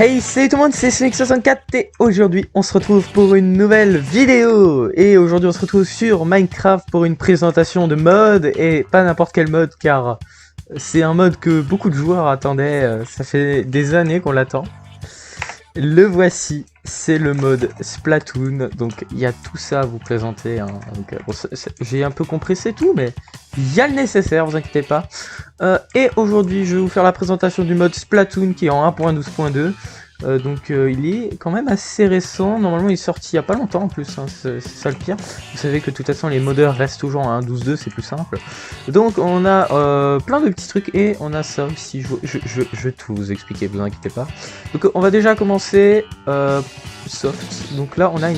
Hey, salut tout le monde, c'est Sonic64 et aujourd'hui on se retrouve pour une nouvelle vidéo. Et aujourd'hui on se retrouve sur Minecraft pour une présentation de mode, et pas n'importe quel mode car c'est un mode que beaucoup de joueurs attendaient, ça fait des années qu'on l'attend. Le voici, c'est le mode Splatoon, donc il y a tout ça à vous présenter, hein. Bon, j'ai un peu compressé tout, mais il y a le nécessaire, vous inquiétez pas. Et aujourd'hui je vais vous faire la présentation du mode Splatoon qui est en 1.12.2. Il est quand même assez récent, normalement il est sorti il y a pas longtemps en plus, hein, c'est ça le pire. Vous savez que de toute façon les modeurs restent toujours à 1.12.2, c'est plus simple. Donc on a plein de petits trucs et on a ça aussi, je vais tout vous expliquer, vous inquiétez pas. Donc on va déjà commencer soft, donc là on a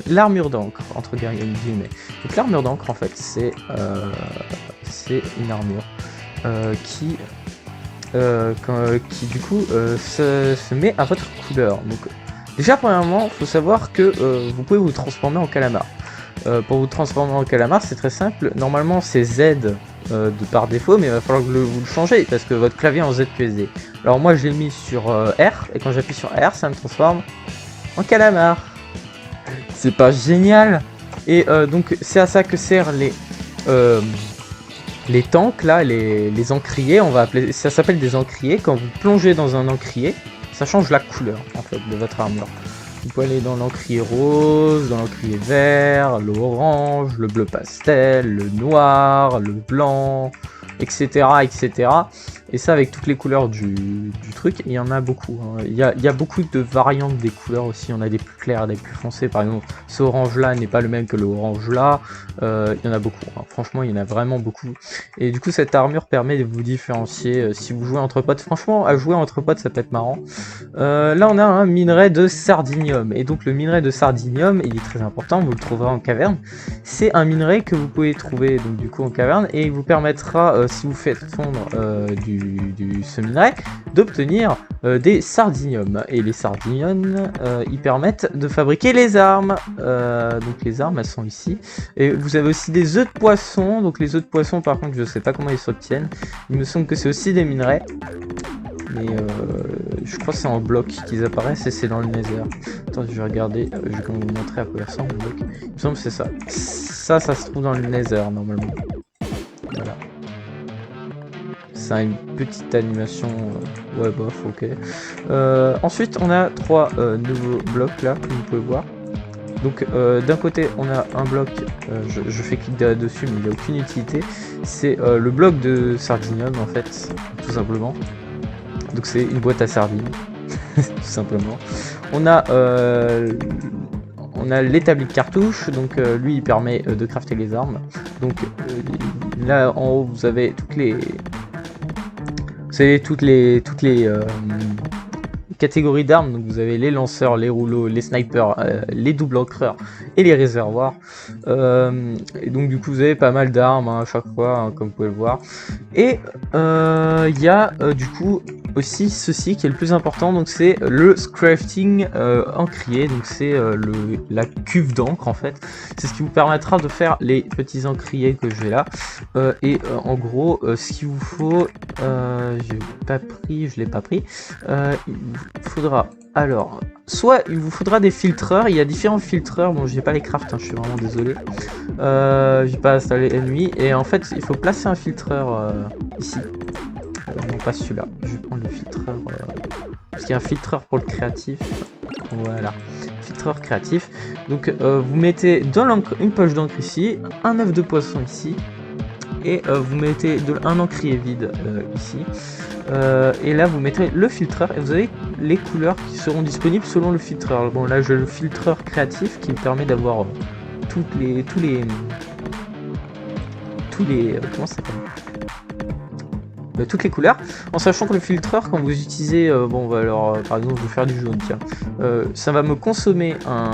l'armure d'encre, entre guillemets. Donc l'armure d'encre en fait c'est une armure qui du coup se met à votre couleur. Donc déjà premièrement, faut savoir que vous pouvez vous transformer en calamar. Pour vous transformer en calamar, c'est très simple. Normalement c'est Z par défaut, mais il va falloir que vous le changez parce que votre clavier est en ZQSD. Alors moi je l'ai mis sur R, et quand j'appuie sur R, ça me transforme en calamar. C'est pas génial? Et donc c'est à ça que servent les tanks là, les encriers, on va appeler, ça s'appelle des encriers. Quand vous plongez dans un encrier, ça change la couleur en fait de votre armure. Vous pouvez aller dans l'encrier rose, dans l'encrier vert, l'orange, le bleu pastel, le noir, le blanc, etc., etc. Et ça avec toutes les couleurs du truc, il y en a beaucoup, hein. Il y a beaucoup de variantes des couleurs aussi, on a des plus clairs, des plus foncés, par exemple ce orange là n'est pas le même que le orange là, il y en a beaucoup, hein. Franchement il y en a vraiment beaucoup. Et du coup cette armure permet de vous différencier si vous jouez entre potes. Franchement à jouer entre potes ça peut être marrant. Là on a un minerai de sardinium, et donc le minerai de sardinium il est très important, vous le trouverez en caverne. C'est un minerai que vous pouvez trouver donc du coup en caverne, et il vous permettra si vous faites fondre ce minerai d'obtenir des sardiniums, et les sardiniums ils permettent de fabriquer les armes. Donc les armes elles sont ici, et vous avez aussi des œufs de poisson. Donc les œufs de poisson par contre je sais pas comment ils s'obtiennent, il me semble que c'est aussi des minerais, mais je crois que c'est en bloc qu'ils apparaissent et c'est dans le nether. Attends, je vais regarder, je vais vous montrer à quoi il ressemble le bloc. Il me semble que c'est ça. Ça se trouve dans le nether normalement. Voilà. Ça a une petite animation, ouais bof, ok. Ensuite on a trois nouveaux blocs là, comme vous pouvez voir. Donc d'un côté on a un bloc, je fais clic dessus mais il n'a aucune utilité. C'est le bloc de sardinium en fait, tout simplement. Donc c'est une boîte à sardines, tout simplement. On a l'établi de cartouche, donc lui il permet de crafter les armes. Donc là en haut vous avez toutes les catégories d'armes. Donc vous avez les lanceurs, les rouleaux, les snipers, les double encreurs et les réservoirs. Et donc du coup vous avez pas mal d'armes hein, à chaque fois, hein, comme vous pouvez le voir. Et il y a du coup aussi ceci qui est le plus important, donc c'est le crafting encrier. Donc c'est la cuve d'encre en fait, c'est ce qui vous permettra de faire les petits encriers que j'ai là. En gros ce qu'il vous faut, je l'ai pas pris, il vous faudra, alors soit il vous faudra des filtreurs, il y a différents filtreurs, bon j'ai pas les craft, hein, je suis vraiment désolé, j'ai pas installé ennemi, et en fait il faut placer un filtreur ici. Non pas celui-là, je vais prendre le filtreur, parce qu'il y a un filtreur pour le créatif, voilà, filtreur créatif. Donc vous mettez dans une poche d'encre ici, un œuf de poisson ici, et vous mettez un encrier vide ici, et là vous mettez le filtreur, et vous avez les couleurs qui seront disponibles selon le filtreur. Bon là j'ai le filtreur créatif qui me permet d'avoir tous les comment ça s'appelle, toutes les couleurs, en sachant que le filtreur quand vous utilisez, bon bah alors par exemple je vais faire du jaune, tiens, ça va me consommer un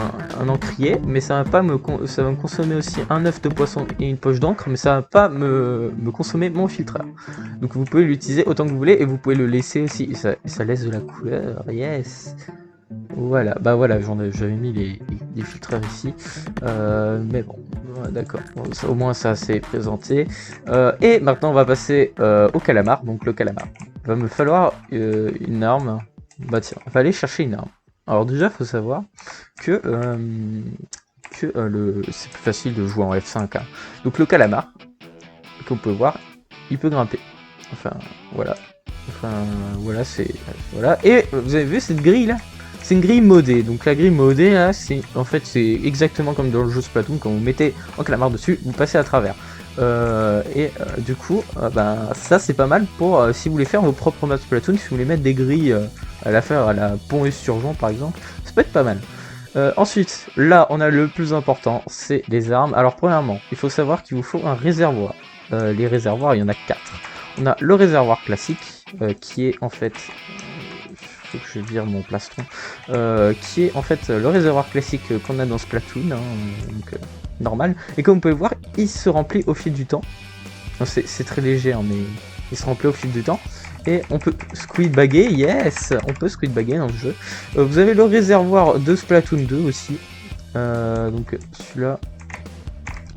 encrier, mais ça va me consommer aussi un œuf de poisson et une poche d'encre, mais ça va pas me consommer mon filtreur. Donc vous pouvez l'utiliser autant que vous voulez, et vous pouvez le laisser aussi, et ça laisse de la couleur, yes. Voilà, bah voilà, j'avais mis les filtreurs ici, mais bon, d'accord, bon, au moins ça c'est présenté. Et maintenant on va passer au calamar. Donc le calamar, il va me falloir une arme, Bah tiens, on va aller chercher une arme. Alors déjà, faut savoir que, c'est plus facile de jouer en F5. Hein. Donc le calamar, qu'on peut voir, il peut grimper. Enfin, voilà. Enfin, voilà, c'est... Voilà. Et vous avez vu cette grille là? C'est une grille modée. Donc la grille modée là, c'est en fait c'est exactement comme dans le jeu Splatoon, quand vous mettez un calamar dessus, vous passez à travers. Du coup, ça c'est pas mal pour si vous voulez faire vos propres maps Splatoon, si vous voulez mettre des grilles à la faire à la pont et surgeon par exemple, ça peut être pas mal. Ensuite, là on a le plus important, c'est les armes. Alors premièrement, il faut savoir qu'il vous faut un réservoir. Les réservoirs, il y en a 4. On a le réservoir classique, qui est en fait... faut que je vire mon plastron. Qui est en fait le réservoir classique qu'on a dans Splatoon, hein, donc, normal. Et comme vous pouvez voir, il se remplit au fil du temps. C'est très léger, hein, mais il se remplit au fil du temps. Et on peut squidbagger, yes, on peut squidbagger dans le jeu. Vous avez le réservoir de Splatoon 2 aussi. Donc celui-là...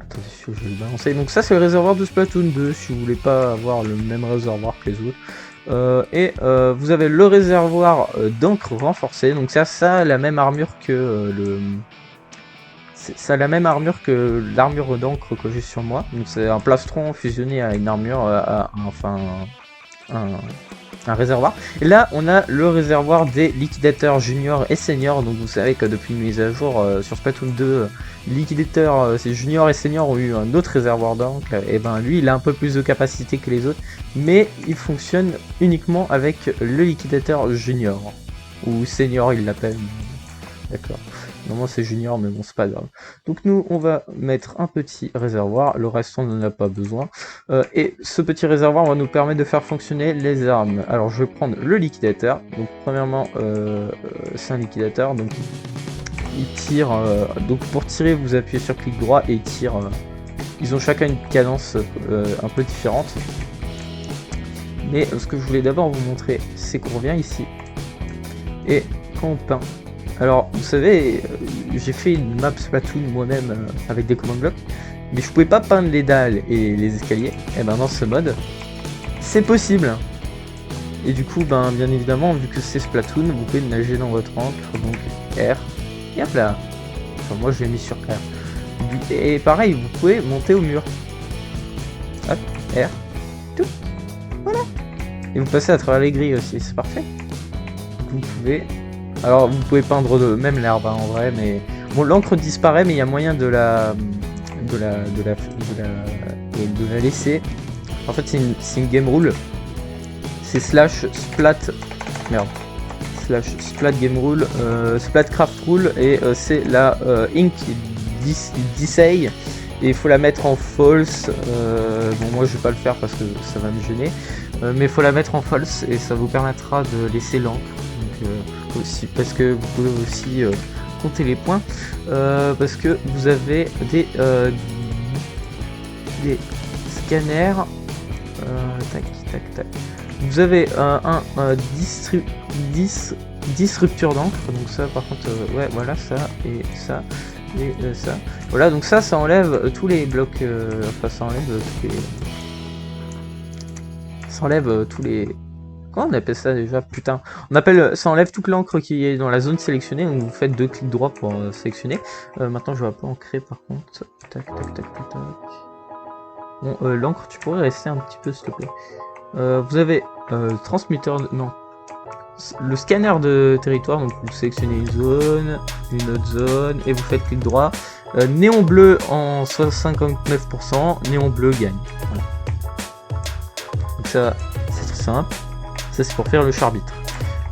Attendez, je vais le balancer. Donc ça c'est le réservoir de Splatoon 2, si vous voulez pas avoir le même réservoir que les autres. Vous avez le réservoir d'encre renforcée. Donc ça a la même armure que ça a la même armure que l'armure d'encre que j'ai sur moi. Donc c'est un plastron fusionné à une armure, un réservoir. Et là on a le réservoir des liquidateurs junior et senior. Donc vous savez que depuis une mise à jour sur Splatoon 2, liquidateurs junior et senior ont eu un autre réservoir d'encre. Et ben lui il a un peu plus de capacité que les autres, mais il fonctionne uniquement avec le liquidateur junior ou senior, il l'appelle. D'accord. Normalement c'est junior, mais bon c'est pas grave. Donc nous on va mettre un petit réservoir, le reste on n'en a pas besoin. Et ce petit réservoir va nous permettre de faire fonctionner les armes. Alors je vais prendre le liquidateur. Donc premièrement c'est un liquidateur, donc il tire. Donc pour tirer vous appuyez sur clic droit et il tire. Ils ont chacun une cadence un peu différente. Mais ce que je voulais d'abord vous montrer, c'est qu'on revient ici. Et quand on peint. Alors, vous savez, j'ai fait une map Splatoon moi-même avec des command blocks, mais je pouvais pas peindre les dalles et les escaliers. Et ben dans ce mode, c'est possible. Et du coup, bien évidemment, vu que c'est Splatoon, vous pouvez nager dans votre encre, donc R, et hop là. Enfin, moi je l'ai mis sur R. Et pareil, vous pouvez monter au mur. Hop, R, tout, voilà. Et vous passez à travers les grilles aussi, c'est parfait. Donc, vous pouvez... Alors vous pouvez peindre même l'herbe hein, en vrai, mais bon l'encre disparaît, mais il y a moyen de la laisser. En fait c'est une game rule. C'est slash splat game rule, splat craft rule, et c'est la ink dissay, et il faut la mettre en false. Bon moi je vais pas le faire parce que ça va me gêner, mais il faut la mettre en false et ça vous permettra de laisser l'encre. Aussi parce que vous pouvez aussi compter les points parce que vous avez des scanners. Tac. Vous avez un 10 ruptures d'encre, donc ça par contre ouais voilà, ça et ça et ça, voilà, donc ça enlève tous les blocs, enfin ça enlève tous les comment on appelle ça déjà? Putain. Ça enlève toute l'encre qui est dans la zone sélectionnée, donc vous faites 2 clics droit pour sélectionner. Maintenant je vais pas ancrer par contre. Tac. Bon, l'encre tu pourrais rester un petit peu s'il te plaît. Vous avez transmetteur, non. Le scanner de territoire, donc vous sélectionnez une zone, une autre zone, et vous faites clic droit. Néon bleu en 59%, néon bleu gagne. Voilà. Donc ça, c'est très simple. Ça c'est pour faire le charbitre.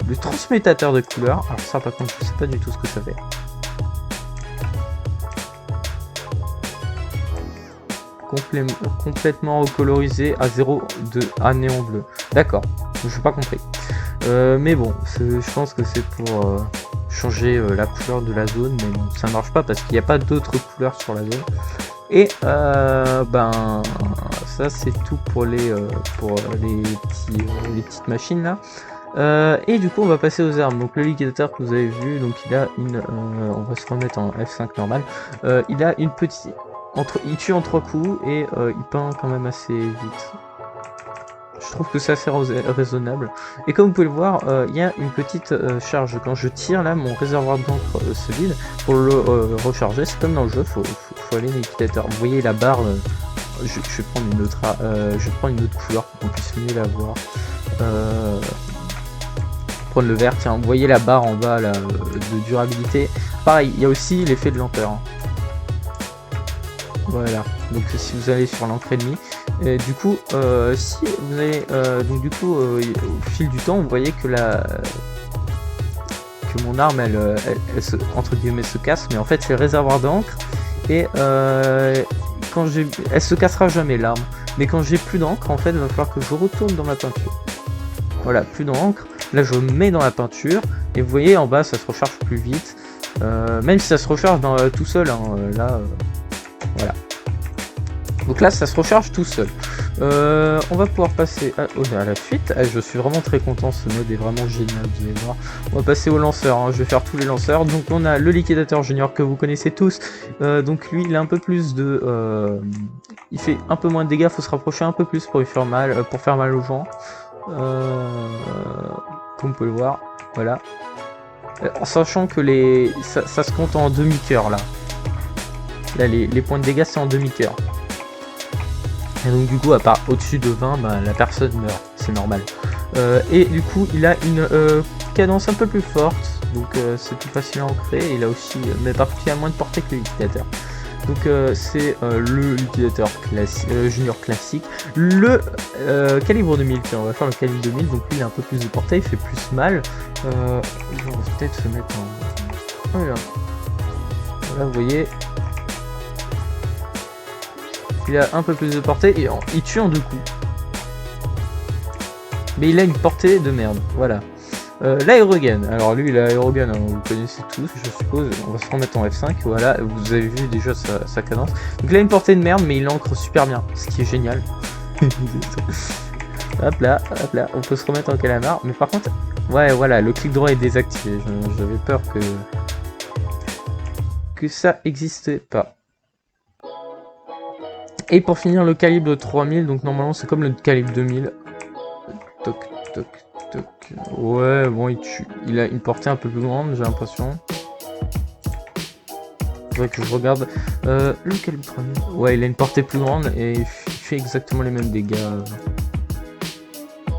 Le transmutateur de couleurs, alors ça par contre je sais pas du tout ce que ça fait. Complètement recolorisé à 0 à néon bleu. D'accord, je n'ai pas compris. Mais bon, je pense que c'est pour changer la couleur de la zone, mais bon, ça marche pas parce qu'il n'y a pas d'autres couleurs sur la zone. Et ça c'est tout pour les petites machines là. Et du coup on va passer aux armes. Donc le liquidateur que vous avez vu, donc il a une on va se remettre en F5 normal. Il a une petite il tue en 3 coups et il peint quand même assez vite. Je trouve que c'est assez raisonnable. Et comme vous pouvez le voir, il y a une petite charge. Quand je tire là, mon réservoir d'encre se vide. Pour le recharger, c'est comme dans le jeu, faut aller dans l'équitateur. Vous voyez la barre, je vais prendre une autre, une autre couleur pour qu'on puisse mieux la voir. Prendre le vert, tiens, vous voyez la barre en bas là, de durabilité. Pareil, il y a aussi l'effet de lenteur. Hein. Voilà, donc si vous allez sur l'encre ennemie, du coup, si vous allez, donc du coup, au fil du temps, vous voyez que que mon arme, elle se, entre guillemets, se casse, mais en fait c'est le réservoir d'encre, et quand elle se cassera jamais l'arme, mais quand j'ai plus d'encre, en fait, il va falloir que je retourne dans ma peinture. Voilà, plus d'encre, là je mets dans la peinture, et vous voyez en bas ça se recharge plus vite, même si ça se recharge tout seul, hein, là, voilà. Donc là ça se recharge tout seul. On va pouvoir passer à la suite. Je suis vraiment très content, ce mode est vraiment génial, vous allez voir. On va passer au lanceur, hein. Je vais faire tous les lanceurs. Donc on a le liquidateur junior que vous connaissez tous. Donc lui il a un peu plus de... il fait un peu moins de dégâts, faut se rapprocher un peu plus pour lui faire mal, pour faire mal aux gens. Comme vous pouvez le voir, voilà. En sachant que ça se compte en demi-cœur là. Là les points de dégâts c'est en demi-cœur. Et donc du coup à part au-dessus de 20, bah, la personne meurt, c'est normal. Et du coup il a une cadence un peu plus forte, donc c'est plus facile à ancrer. Et il a aussi, mais par contre il a moins de portée que le liquidateur. Donc c'est le liquidateur junior classique. Le calibre 2000, tiens, on va faire le calibre 2000, donc lui il a un peu plus de portée, il fait plus mal. On va peut-être se mettre en... Voilà. Voilà, vous voyez. Il a un peu plus de portée et il tue en 2 coups. Mais il a une portée de merde, voilà. L'aérogun, alors lui l'aérogun, hein, vous le connaissez tous je suppose, on va se remettre en F5, voilà, vous avez vu déjà sa cadence. Donc il a une portée de merde mais il ancre super bien, ce qui est génial. hop là, on peut se remettre en calamar, mais par contre, ouais voilà, le clic droit est désactivé, j'avais peur que ça existait pas. Et pour finir le calibre de 3000, donc normalement c'est comme le calibre 2000. Toc, toc, toc. Ouais, bon, il a une portée un peu plus grande, j'ai l'impression. Faudrait que je regarde. Le calibre 3000. Ouais, il a une portée plus grande et il fait exactement les mêmes dégâts.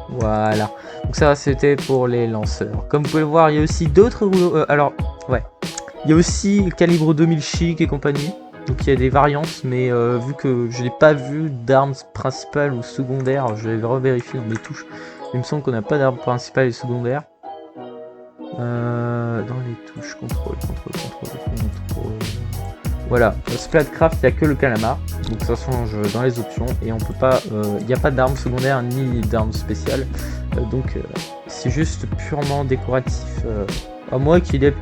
Voilà. Donc ça, c'était pour les lanceurs. Comme vous pouvez le voir, il y a aussi d'autres rouleaux. Alors, ouais. Il y a aussi le calibre 2000 chic et compagnie. Donc il y a des variantes, mais vu que je n'ai pas vu d'armes principales ou secondaires, je vais revérifier dans mes touches. Il me semble qu'on n'a pas d'armes principales et secondaires. Dans les touches, contrôle. Voilà, Splatcraft, il n'y a que le calamar, donc ça change dans les options, et on peut pas, il n'y a pas d'armes secondaires ni d'armes spéciales, donc c'est juste purement décoratif, à moins qu'il y ait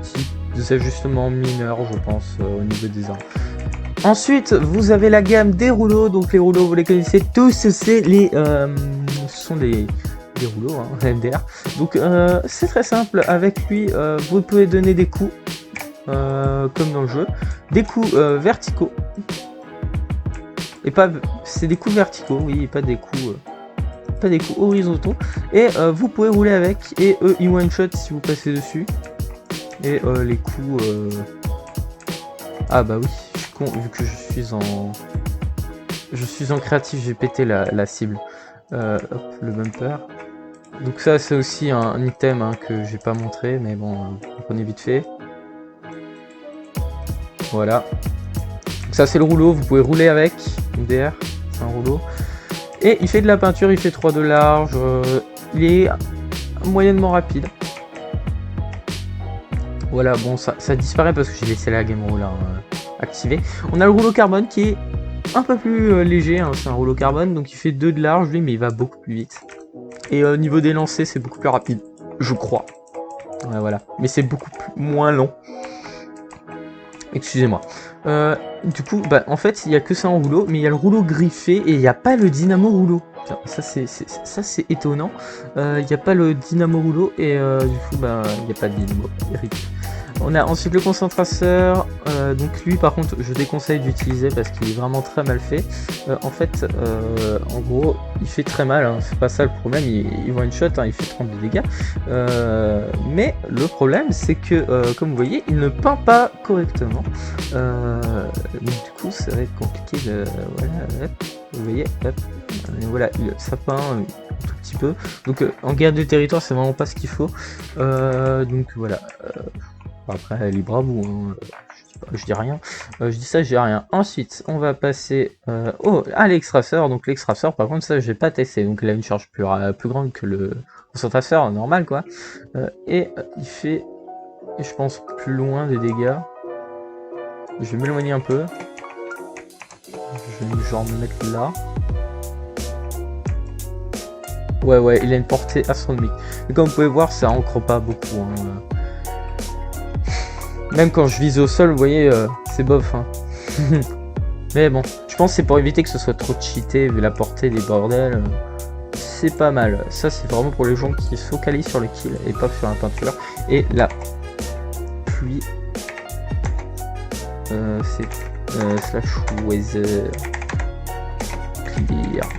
des ajustements mineurs, je pense, au niveau des armes. Ensuite, vous avez la gamme des rouleaux. Donc les rouleaux, vous les connaissez tous, c'est ce sont des rouleaux, hein, MDR. Donc c'est très simple. Avec lui, vous pouvez donner des coups, comme dans le jeu, des coups verticaux. Et pas, c'est des coups verticaux, oui, pas des coups horizontaux. Et vous pouvez rouler avec. Et eux, ils one shot si vous passez dessus. Et les coups, ah bah oui. Vu que je suis en créatif, j'ai pété la cible. Hop, le bumper. Donc ça c'est aussi un item hein, que j'ai pas montré, mais bon, on connaît vite fait. Voilà. Donc ça c'est le rouleau, vous pouvez rouler avec. MDR, c'est un rouleau. Et il fait de la peinture, il fait 3 de large. Il est moyennement rapide. Voilà, bon ça disparaît parce que j'ai laissé la game roll activé. On a le rouleau carbone qui est un peu plus léger, hein, c'est un rouleau carbone, donc il fait 2 de large lui, mais il va beaucoup plus vite. Et au niveau des lancers, c'est beaucoup plus rapide, je crois. Ouais, voilà, mais c'est beaucoup moins long. Excusez-moi. Du coup, bah, en fait, il n'y a que ça en rouleau, mais il y a le rouleau griffé et il n'y a pas le dynamo rouleau. Tiens, ça c'est étonnant. Il n'y a pas le dynamo rouleau et du coup, bah, il n'y a pas de dynamo. On a ensuite le concentrateur, donc lui par contre je déconseille d'utiliser parce qu'il est vraiment très mal fait. En fait, en gros, il fait très mal, hein, c'est pas ça le problème, il one shot, hein, il fait 32 dégâts. Mais le problème c'est que, comme vous voyez, il ne peint pas correctement. Donc du coup ça va être compliqué de... Voilà, hop, vous voyez, hop, voilà, ça peint un tout petit peu. Donc en guerre de territoire c'est vraiment pas ce qu'il faut. Donc voilà. Après, libre à vous, hein. Je dis rien. Je dis ça, je dis rien. Ensuite, on va passer à l'extraceur. Donc l'extraceur, par contre, ça, j'ai pas testé. Donc il a une charge plus grande que le concentrateur normal, quoi. Et il fait, je pense, plus loin des dégâts. Je vais m'éloigner un peu. Je vais genre me mettre là. Ouais, il a une portée astronomique. Et comme vous pouvez voir, ça ancre pas beaucoup, hein. Même quand je vise au sol, vous voyez, c'est bof, hein. Mais bon, je pense que c'est pour éviter que ce soit trop cheaté, vu la portée des bordels. C'est pas mal. Ça, c'est vraiment pour les gens qui se focalisent sur le kill et pas sur la peinture. Et la pluie, c'est slash weather clear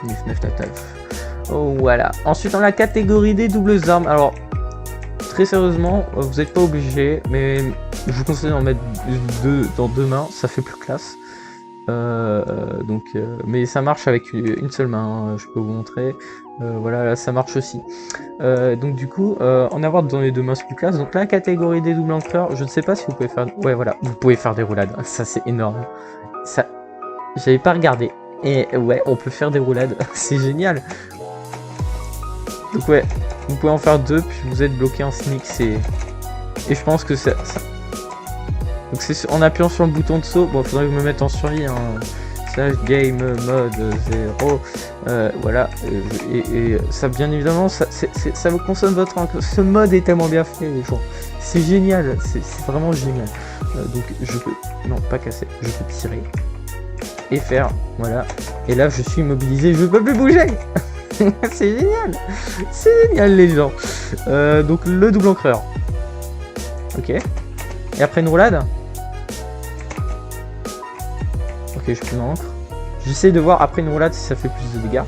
999. Oh, voilà. Ensuite, on a la catégorie des doubles armes. Alors, très sérieusement, vous n'êtes pas obligé, mais je vous conseille d'en mettre deux dans deux mains, ça fait plus classe. Mais ça marche avec une seule main, hein, je peux vous montrer. Voilà, là ça marche aussi. Donc du coup, en avoir dans les deux mains c'est plus classe. Donc la catégorie des doubles encreurs, je ne sais pas si vous pouvez faire... Ouais voilà, vous pouvez faire des roulades, ça c'est énorme. Ça, j'avais pas regardé. Et ouais, on peut faire des roulades, c'est génial. Donc ouais, vous pouvez en faire deux, puis vous êtes bloqué en sneak, et je pense que ça... Donc c'est en appuyant sur le bouton de saut, bon faudrait que je me mette en survie, hein. Slash game mode 0, voilà, et ça bien évidemment, ça vous consomme votre encre. Ce mode est tellement bien fait, les gens, c'est génial, c'est vraiment génial. Donc je peux, non pas casser, je peux tirer, et faire, voilà, et là je suis immobilisé, je peux plus bouger. C'est génial les gens. Donc le double encreur. Ok. Et après une roulade. Ok, je peux une encre. J'essaie de voir après une roulade si ça fait plus de dégâts.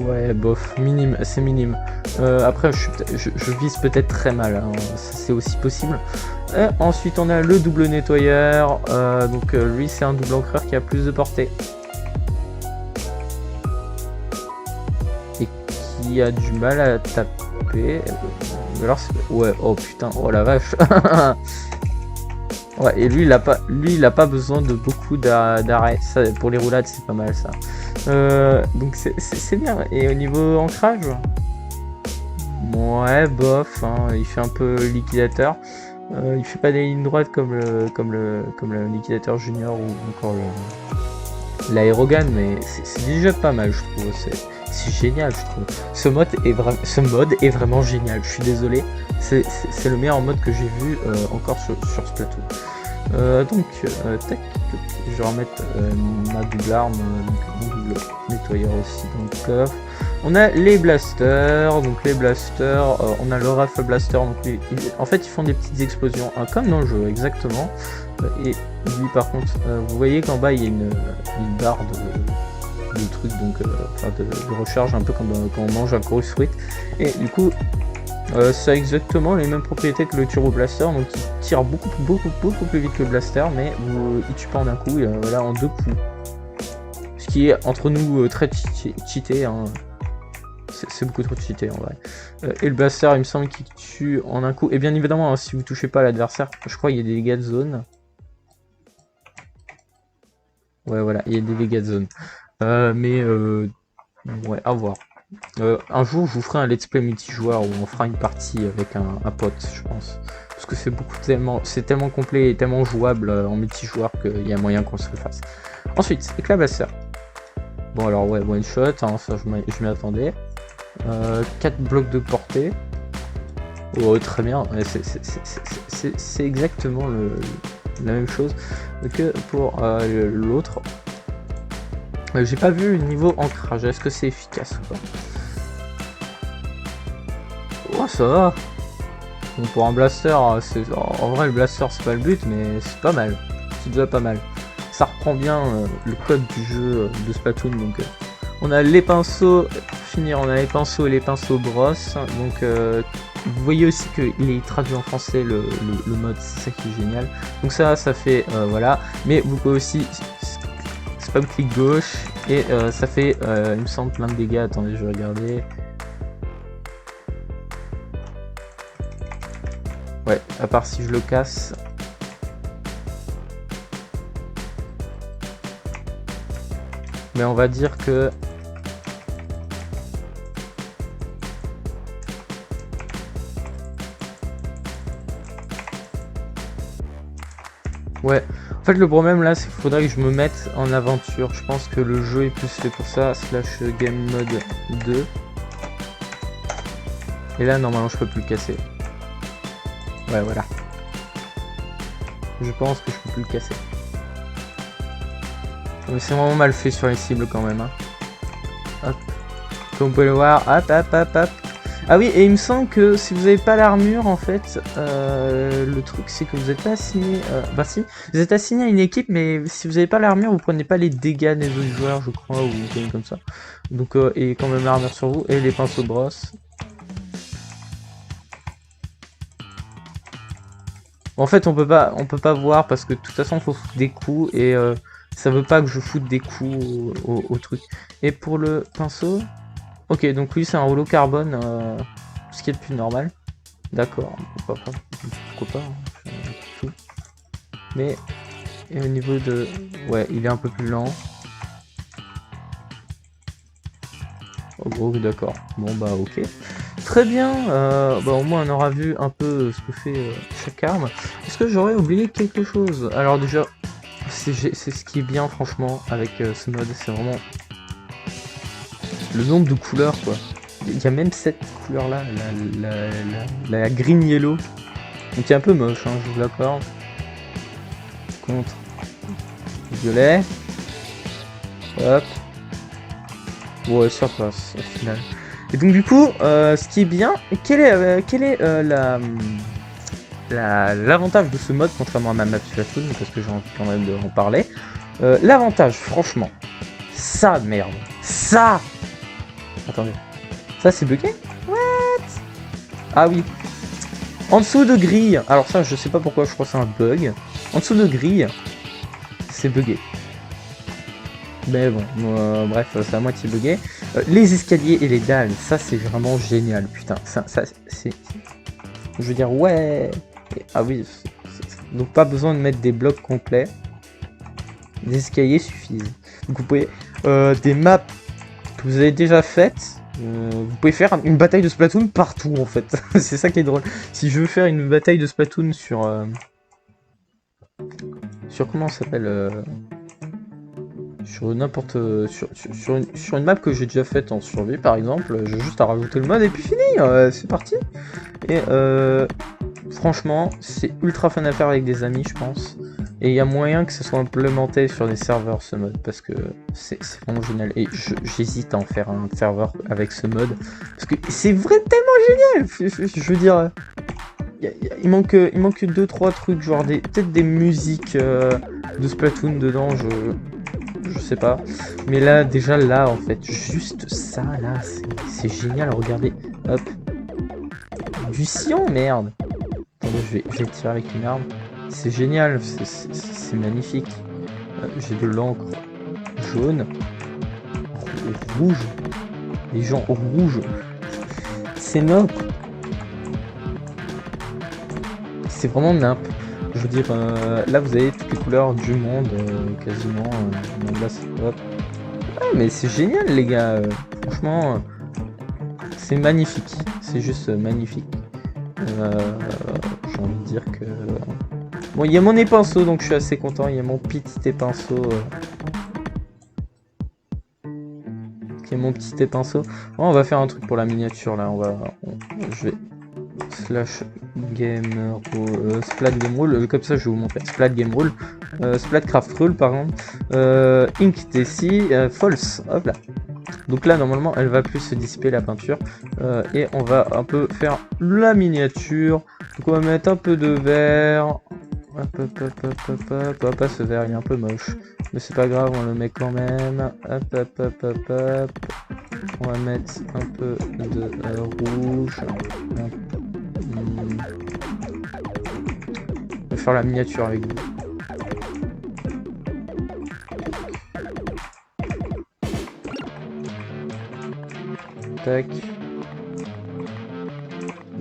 Ouais, bof, minime, c'est minime. Après, je vise peut-être très mal, hein. C'est aussi possible. Ensuite, on a le double nettoyeur. Donc lui, c'est un double encreur qui a plus de portée. Qui a du mal à taper. Alors ouais, oh putain, oh la vache. Ouais, et lui il a pas besoin de beaucoup d'arrêt. Ça pour les roulades c'est pas mal ça. Donc c'est bien. Et au niveau ancrage, ouais bof, hein, il fait un peu liquidateur. Il fait pas des lignes droites comme le liquidateur junior ou encore l'aérogun, mais c'est déjà pas mal je trouve. C'est génial je trouve. Ce mode est vraiment génial, je suis désolé. C'est le meilleur mode que j'ai vu encore sur ce plateau. Tac, je vais remettre ma double arme, donc mon double nettoyeur aussi dans le coffre. On a les blasters, donc les blasters, on a le rifle blaster, donc en fait ils font des petites explosions, hein, comme dans le jeu exactement. Et lui par contre, vous voyez qu'en bas il y a une barre de trucs, donc de recharge, un peu comme quand on mange un Chorus Fruit. Et du coup ça a exactement les mêmes propriétés que le turbo blaster, donc il tire beaucoup plus vite que le blaster, mais il tue pas en un coup, voilà, en deux coups. Ce qui est entre nous très cheaté, hein. C'est beaucoup trop cheaté en vrai. Et le blaster il me semble qu'il tue en un coup, et bien évidemment hein, si vous touchez pas l'adversaire, je crois qu'il y a des dégâts de zone. Ouais voilà, il y a des dégâts de zone. Ouais, à voir. Un jour je vous ferai un let's play multijoueur où on fera une partie avec un pote, je pense, parce que c'est tellement complet et tellement jouable en multijoueur qu'il y a moyen qu'on se le fasse. Ensuite, éclat blaster. Bon alors ouais, one shot, hein, ça je m'y attendais. 4 blocs de portée. Oh très bien, c'est exactement la même chose que pour l'autre. J'ai pas vu le niveau ancrage, est-ce que c'est efficace ou pas? Oh, ça va. Bon, pour un blaster, en vrai, le blaster, c'est pas le but, mais c'est pas mal. C'est déjà pas mal. Ça reprend bien le code du jeu de Splatoon. Donc, on a les pinceaux, pour finir, on a les pinceaux et les pinceaux brosses. Donc, vous voyez aussi qu'il est traduit en français le mode, c'est ça qui est génial. Donc, ça fait voilà. Mais vous pouvez aussi spam clic gauche et ça fait, il me semble, plein de dégâts. Attendez, je vais regarder. Ouais, à part si je le casse. Mais on va dire que... Ouais, en fait le problème là, c'est qu'il faudrait que je me mette en aventure. Je pense que le jeu est plus fait pour ça, slash game mode 2. Et là, normalement, je peux plus le casser. Ouais, voilà. Je pense que je peux plus le casser. Mais c'est vraiment mal fait sur les cibles quand même. Hein. Hop. Comme vous pouvez le voir, hop, hop, hop, hop. Ah oui, et il me semble que si vous n'avez pas l'armure, en fait, le truc c'est que vous n'êtes pas assigné... bah si, vous êtes assigné à une équipe, mais si vous n'avez pas l'armure, vous prenez pas les dégâts des autres joueurs, je crois, ou comme ça. Donc, et quand même l'armure sur vous, et les pinceaux de brosse. En fait, on peut pas voir parce que de toute façon, il faut foutre des coups et ça veut pas que je foute des coups au truc. Et pour le pinceau, ok, donc oui, c'est un rouleau carbone, ce qui est le plus normal. D'accord, pourquoi pas, hein, tout. Mais et au niveau de, ouais, il est un peu plus lent. Oh gros, d'accord. Bon bah ok. Très bien, bah, au moins on aura vu un peu ce que fait chaque arme. Est-ce que j'aurais oublié quelque chose? Alors déjà, c'est ce qui est bien franchement avec ce mode, c'est vraiment le nombre de couleurs quoi. Il y a même cette couleur là, la green yellow, donc qui est un peu moche, hein, je vous l'accorde. Contre violet, hop, ouais ça passe au final. Et donc du coup, ce qui est bien, quel est l'avantage de ce mode contrairement à ma map Splatoon, parce que j'ai envie quand même en parler. L'avantage, franchement, ça merde, ça. Attendez, ça c'est bugué? What? Ah oui, en dessous de grille. Alors ça, je sais pas pourquoi, je crois que c'est un bug. En dessous de grille, c'est bugué. Mais bon, bref, c'est à moitié bugué. Les escaliers et les dalles, ça c'est vraiment génial, putain. Ça c'est... Je veux dire, ouais. Ah oui, donc pas besoin de mettre des blocs complets. Les escaliers suffisent. Donc vous pouvez... des maps que vous avez déjà faites, vous pouvez faire une bataille de Splatoon partout en fait. C'est ça qui est drôle. Si je veux faire une bataille de Splatoon sur... sur comment ça s'appelle sur n'importe sur une map que j'ai déjà faite en survie par exemple, j'ai juste à rajouter le mode et puis fini, c'est parti. Et franchement c'est ultra fun à faire avec des amis je pense, et il y a moyen que ce soit implémenté sur des serveurs ce mode parce que c'est vraiment génial, et j'hésite à en faire un serveur avec ce mode parce que c'est vraiment tellement génial. Je veux dire, il manque 2-3 trucs, genre peut-être des musiques de Splatoon dedans, je sais pas, mais là déjà là en fait juste ça là c'est génial. Regardez, hop, du cyan, merde. Attendez, je vais tirer avec une arme, c'est génial, c'est magnifique. J'ai de l'encre jaune, rouge, les gens rouges, c'est nimp, c'est vraiment nimp. Je veux dire, là vous avez toutes les couleurs du monde, quasiment. Là, hop. Ouais, mais c'est génial les gars, franchement, c'est magnifique, c'est juste magnifique. J'ai envie de dire que... Bon, il y a mon épinceau, donc je suis assez content, il y a mon petit épinceau. Mon petit épinceau. Bon, on va faire un truc pour la miniature là, je vais... slash game splat game rule, comme ça je vais vous montrer. Splat game rule, splat craft rule pardon, ink dc false, hop là. Donc là normalement elle va plus se dissiper la peinture. Et on va un peu faire la miniature. Donc on va mettre un peu de vert. Hop, pas ce vert, il est un peu moche. Mais c'est pas grave, on le met quand même. Hop. On va mettre un peu de rouge. Je vais faire la miniature avec vous. Tac.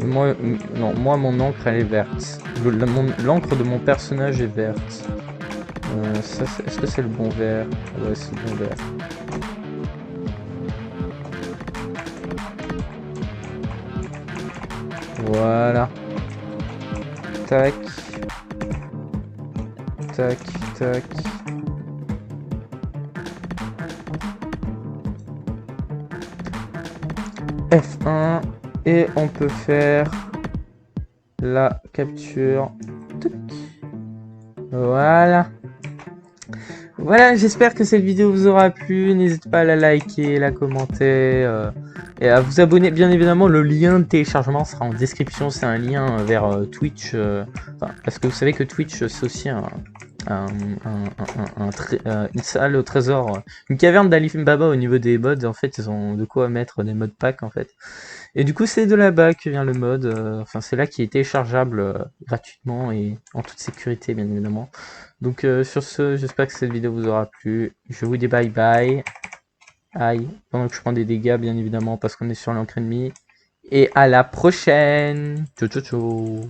Moi mon encre elle est verte. L'encre de mon personnage est verte. Est-ce que c'est le bon vert? Ouais, c'est le bon vert. Voilà. Tac. Tac. F1 et on peut faire la capture. Voilà, j'espère que cette vidéo vous aura plu. N'hésitez pas à la liker, la commenter et à vous abonner. Bien évidemment, le lien de téléchargement sera en description. C'est un lien vers Twitch. Parce que vous savez que Twitch, c'est aussi une salle au trésor, une caverne d'Alibaba au niveau des mods. En fait, ils ont de quoi mettre des mods packs en fait. Et du coup, c'est de là-bas que vient le mode. Enfin, c'est là qui est téléchargeable gratuitement et en toute sécurité, bien évidemment. Donc, sur ce, j'espère que cette vidéo vous aura plu. Je vous dis bye bye. Aïe, pendant que je prends des dégâts, bien évidemment, parce qu'on est sur l'encre ennemie. Et à la prochaine. Ciao.